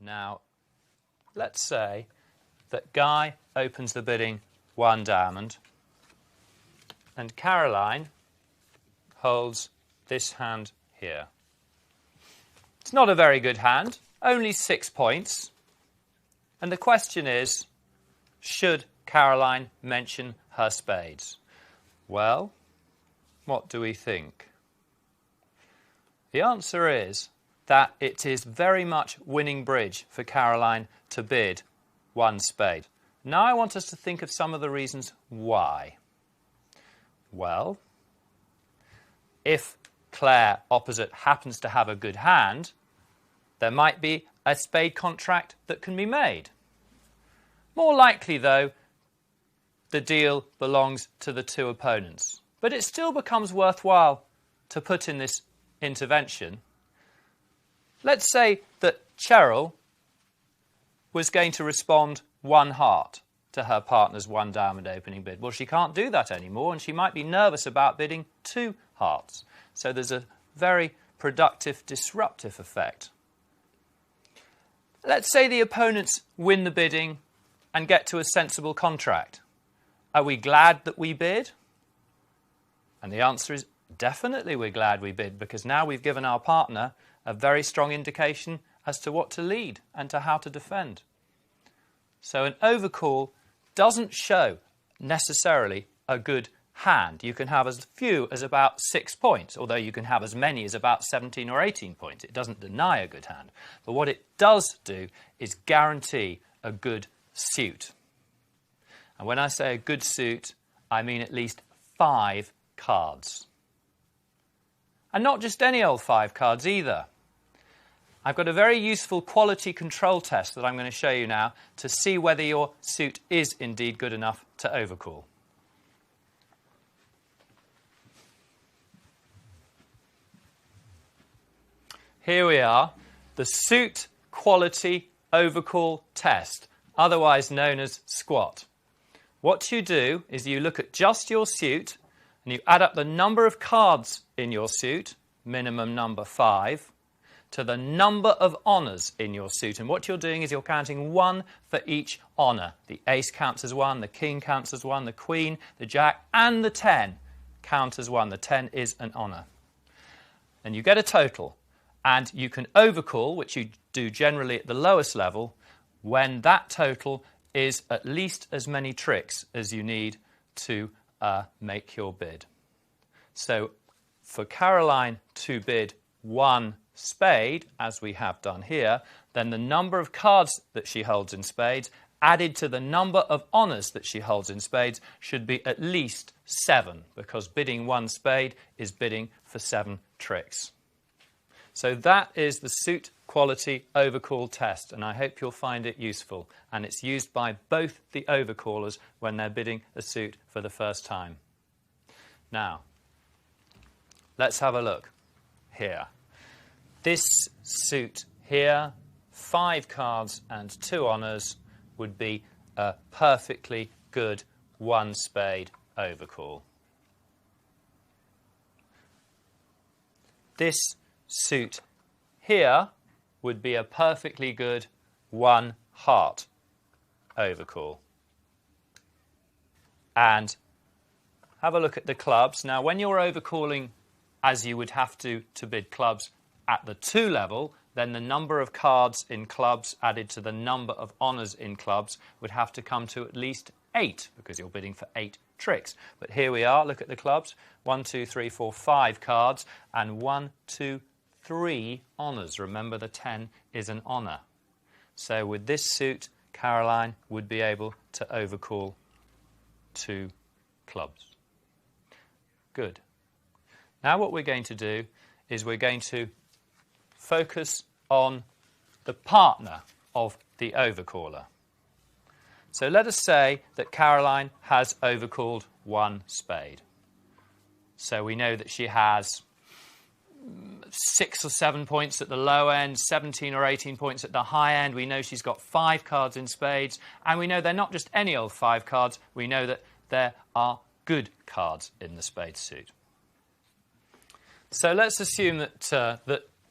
Now, let's say that Guy opens the bidding 1 diamond and Caroline holds this hand here. It's not a very good hand, only 6 points. And the question is, should Caroline mention her spades? Well, what do we think? The answer is that it is very much winning bridge for Caroline to bid 1 spade. Now I want us to think of some of the reasons why. Well, if Claire opposite happens to have a good hand, there might be a spade contract that can be made. More likely, though, the deal belongs to the 2 opponents. But it still becomes worthwhile to put in this intervention. Let's say that Cheryl was going to respond 1 heart to her partner's 1 diamond opening bid. Well, she can't do that anymore, and she might be nervous about bidding 2 hearts. So there's a very productive, disruptive effect. Let's say the opponents win the bidding and get to a sensible contract. Are we glad that we bid? And the answer is definitely we're glad we bid, because now we've given our partner a very strong indication as to what to lead and to how to defend. So an overcall doesn't show necessarily a good hand. You can have as few as about 6 points, although you can have as many as about 17 or 18 points. It doesn't deny a good hand. But what it does do is guarantee a good suit. And when I say a good suit, I mean at least 5 cards. And not just any old 5 cards either. I've got a very useful quality control test that I'm going to show you now to see whether your suit is indeed good enough to overcall. Here we are, the suit quality overcall test, otherwise known as SQUAT. What you do is you look at just your suit and you add up the number of cards in your suit, minimum number 5, to the number of honours in your suit. And what you're doing is you're counting 1 for each honour. The ace counts as 1, the king counts as 1, the queen, the jack and the 10 count as 1. The 10 is an honour. And you get a total. And you can overcall, which you do generally at the lowest level, when that total is at least as many tricks as you need to make your bid. So for Caroline to bid 1 spade, as we have done here, then the number of cards that she holds in spades added to the number of honours that she holds in spades should be at least 7, because bidding 1 spade is bidding for 7 tricks. So that is the suit quality overcall test, and I hope you'll find it useful. And it's used by both the overcallers when they're bidding a suit for the first time. Now, let's have a look here. This suit here, 5 cards and 2 honours, would be a perfectly good 1 spade overcall. This suit here would be a perfectly good 1 heart overcall. And have a look at the clubs. Now, when you're overcalling, as you would have to bid clubs at the 2 level, then the number of cards in clubs added to the number of honours in clubs would have to come to at least 8, because you're bidding for 8 tricks. But here we are, look at the clubs. 1, 2, 3, 4, 5 cards and 1, 2, 3 honours. Remember, the 10 is an honour. So with this suit, Caroline would be able to overcall 2 clubs. Good. Now what we're going to do is we're going to focus on the partner of the overcaller. So let us say that Caroline has overcalled 1 spade. So we know that she has 6 or 7 points at the low end, 17 or 18 points at the high end. We know she's got 5 cards in spades, and we know they're not just any old 5 cards. We know that there are good cards in the spade suit. So let's assume that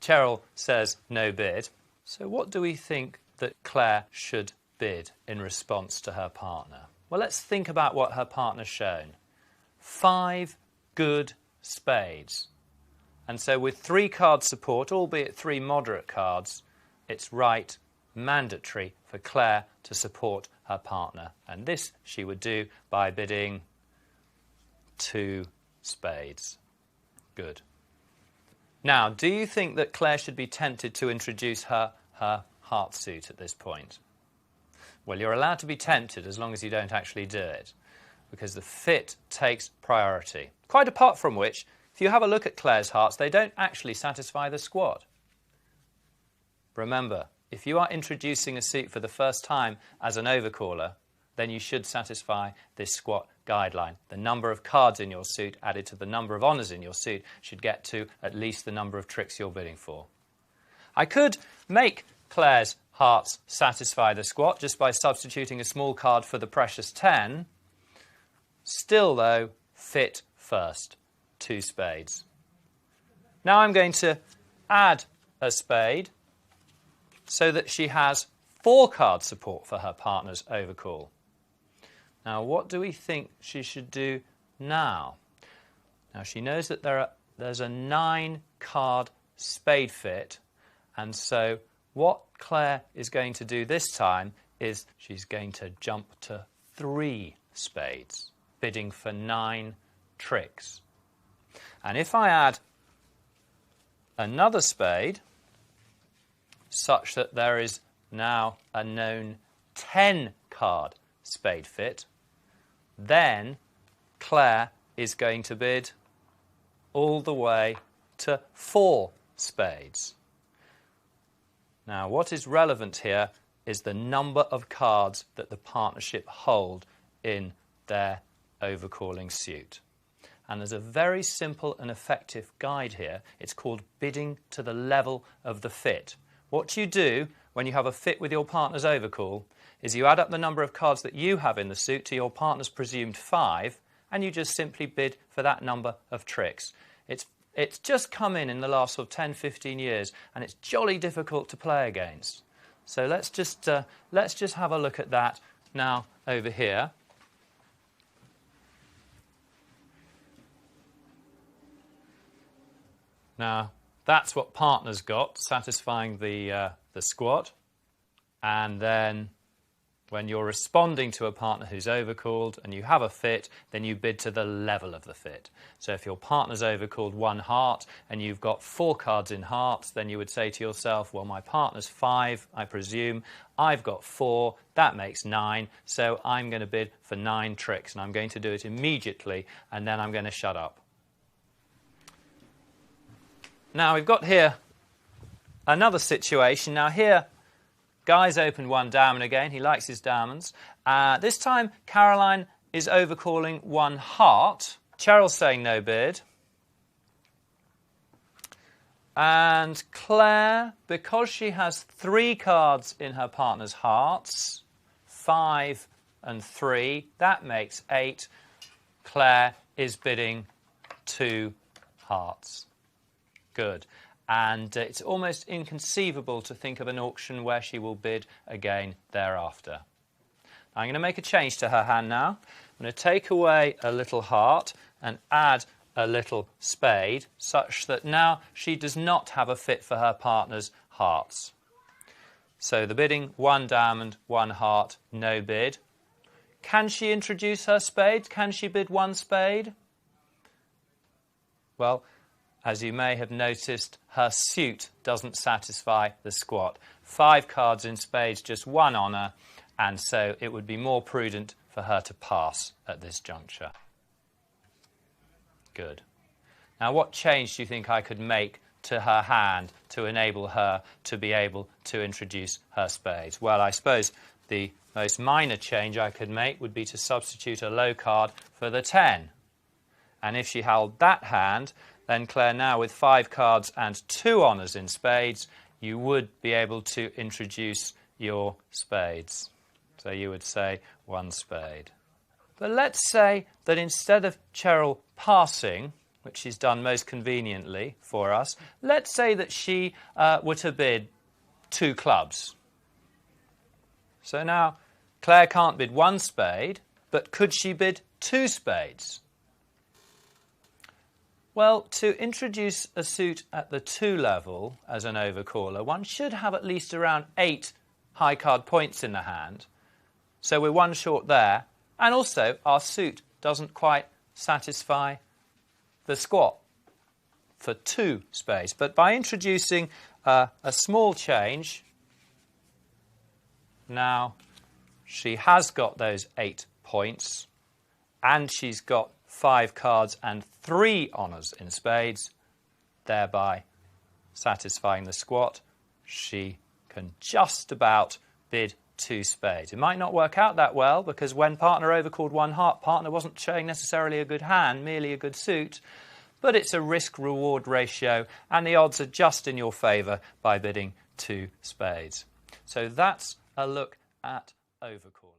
Cheryl says no bid. So what do we think that Claire should bid in response to her partner? Well, let's think about what her partner's shown. 5 good spades. And so with 3 card support, albeit 3 moderate cards, it's right, mandatory for Claire to support her partner. And this she would do by bidding 2 spades. Good. Now, do you think that Claire should be tempted to introduce her heart suit at this point? Well, you're allowed to be tempted as long as you don't actually do it, because the fit takes priority. Quite apart from which, if you have a look at Claire's hearts, they don't actually satisfy the squat. Remember, if you are introducing a suit for the first time as an overcaller, then you should satisfy this squat guideline. The number of cards in your suit added to the number of honours in your suit should get to at least the number of tricks you're bidding for. I could make Claire's hearts satisfy the squat just by substituting a small card for the precious 10. Still, though, fit first. 2 spades. Now I'm going to add a spade so that she has 4 card support for her partner's overcall. Now, what do we think she should do now? Now, she knows that there's a 9 card spade fit, and so what Claire is going to do this time is she's going to jump to 3 spades, bidding for 9 tricks. And if I add another spade, such that there is now a known 10 card spade fit, then Claire is going to bid all the way to 4 spades. Now, what is relevant here is the number of cards that the partnership hold in their overcalling suit. And there's a very simple and effective guide here. It's called bidding to the level of the fit. What you do when you have a fit with your partner's overcall is you add up the number of cards that you have in the suit to your partner's presumed 5, and you just simply bid for that number of tricks. It's just come in the last sort of 10, 15 years, and it's jolly difficult to play against. So let's just have a look at that now over here. Now, that's what partner's got, satisfying the squat. And then when you're responding to a partner who's overcalled and you have a fit, then you bid to the level of the fit. So if your partner's overcalled 1 heart and you've got 4 cards in hearts, then you would say to yourself, well, my partner's 5, I presume. I've got 4, that makes 9, so I'm going to bid for 9 tricks, and I'm going to do it immediately, and then I'm going to shut up. Now, we've got here another situation. Now, here, Guy's opened 1 diamond again. He likes his diamonds. This time, Caroline is overcalling 1 heart. Cheryl's saying no bid. And Claire, because she has 3 cards in her partner's hearts, 5 and 3, that makes 8. Claire is bidding 2 hearts. Good. And it's almost inconceivable to think of an auction where she will bid again thereafter. I'm going to make a change to her hand now. I'm going to take away a little heart and add a little spade, such that now she does not have a fit for her partner's hearts. So the bidding, 1 diamond, 1 heart, no bid. Can she introduce her spade? Can she bid 1 spade? Well, as you may have noticed, her suit doesn't satisfy the squat. 5 cards in spades, just 1 honour, and so it would be more prudent for her to pass at this juncture. Good. Now, what change do you think I could make to her hand to enable her to be able to introduce her spades? Well, I suppose the most minor change I could make would be to substitute a low card for the 10. And if she held that hand, then Claire, now with 5 cards and 2 honours in spades, you would be able to introduce your spades. So you would say 1 spade. But let's say that instead of Cheryl passing, which she's done most conveniently for us, let's say that she were to bid 2 clubs. So now Claire can't bid 1 spade, but could she bid 2 spades? Well, to introduce a suit at the 2 level as an overcaller, one should have at least around 8 high card points in the hand. So we're 1 short there, and also our suit doesn't quite satisfy the squat for 2 spades. But by introducing a small change, now she has got those 8 points, and she's got 5 cards and 3 honours in spades, thereby satisfying the squat. She can just about bid 2 spades. It might not work out that well, because when partner overcalled 1 heart, partner wasn't showing necessarily a good hand, merely a good suit, but it's a risk-reward ratio, and the odds are just in your favour by bidding 2 spades. So that's a look at overcalling.